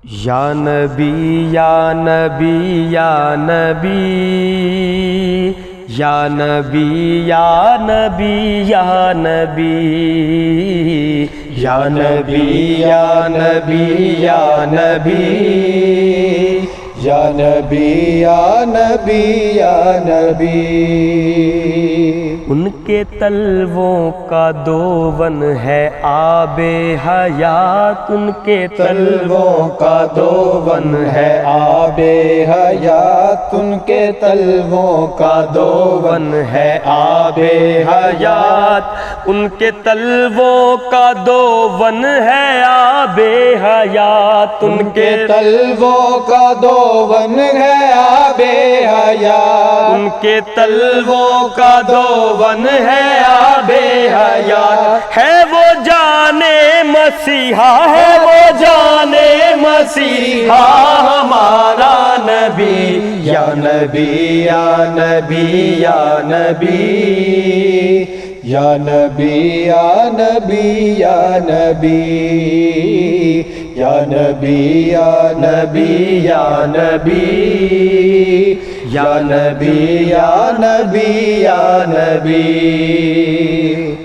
یا نبی یا نبی یا نبی یا نبی یا نبی یا نبی یا نبی یا نبی یا نبی یا نبی یا نبی یا نبی۔ ان کے تلووں کا دوون ہے آب حیات، ان کے تلووں کا دوون ہے آب حیات، ان کے تلووں کا دوون ہے آب حیات، ان کے تلووں کا دوون ہے آب حیات، ان کے تلووں کا دوون ہے آب حیات، ان کے تلووں کا دوون ہے آب حیات، ہے وہ جان مسیحا، ہے وہ جان مسیحا ہمارا نبی۔ یا نبی یا نبی یا نبی یا نبی یا نبی یا نبی یا نبی یا نبی یا نبی یا نبی یا نبی یا نبی۔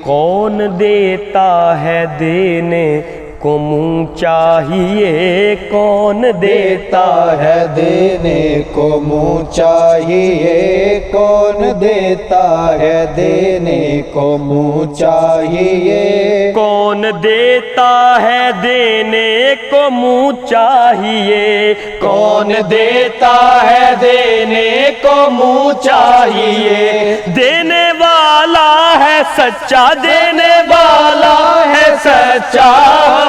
کون دیتا ہے دینے کو منہ چاہیے، کون دیتا ہے دینے کو منہ چاہیے، کون دیتا ہے دینے کو منہ چاہیے، کون دیتا ہے دینے کو منہ چاہیے، کون دیتا ہے دینے کو منہ چاہیے، دینے والا ہے سچا، دینے والا ہے سچا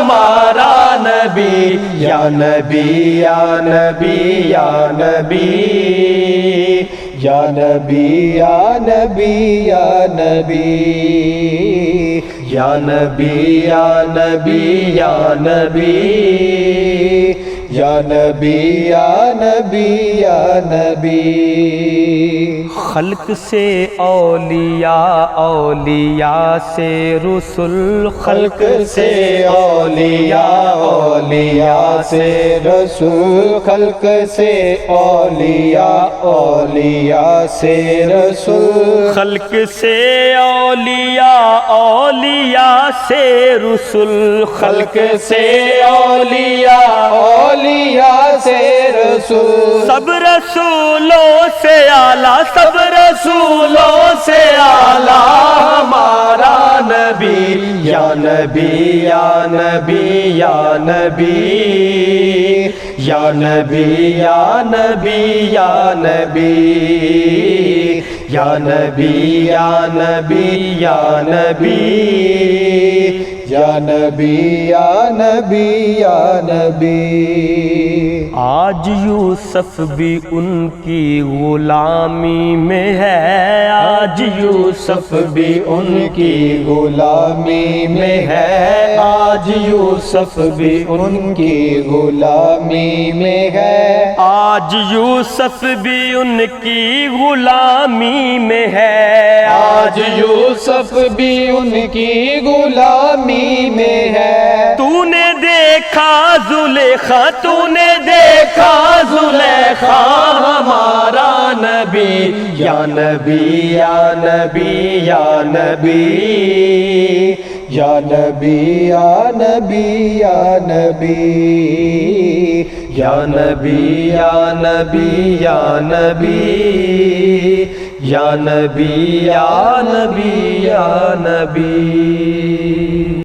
ہمارا نبی۔ یا نبی یا نبی یا نبی یا نبی یا نبی یا نبی یا نبی یا نبی یا نبی یا نبی یا نبی یا نبی۔ خلق سے اولیاء، اولیاء سے رسول، خلق سے اولیاء، اولیاء سے رسول، خلق سے اولیاء، اولیاء سے رسول، خلق سے اولیاء، اولیاء سے رسول، خلق سے اولیاء، اولیاء سے رسول، سب رسولوں سے اعلیٰ، سب رسولوں سے اعلیٰ ہمارا نبی۔ یا نبی یا نبی یا نبی یا نبی یا نبی یا نبی یا نبی یا نبی یا نبی یا نبی یا نبی یا نبی۔ آج یوسف بھی ان کی غلامی میں ہے، آج یوسف بھی ان کی غلامی میں ہے، آج یوسف بھی ان کی غلامی میں ہے، آج یوسف بھی ان کی غلامی میں ہے، آج یوسف بھی ان کی غلامی میں ہے۔ تو نے دیکھا زلیخا، تو نے دیکھا زلیخا ہمارا نبی۔ یا نبی یا نبی یا نبی یا نبی یا نبی یا نبی یا نبی یا نبی یا نبی یا نبی یا نبی یا نبی۔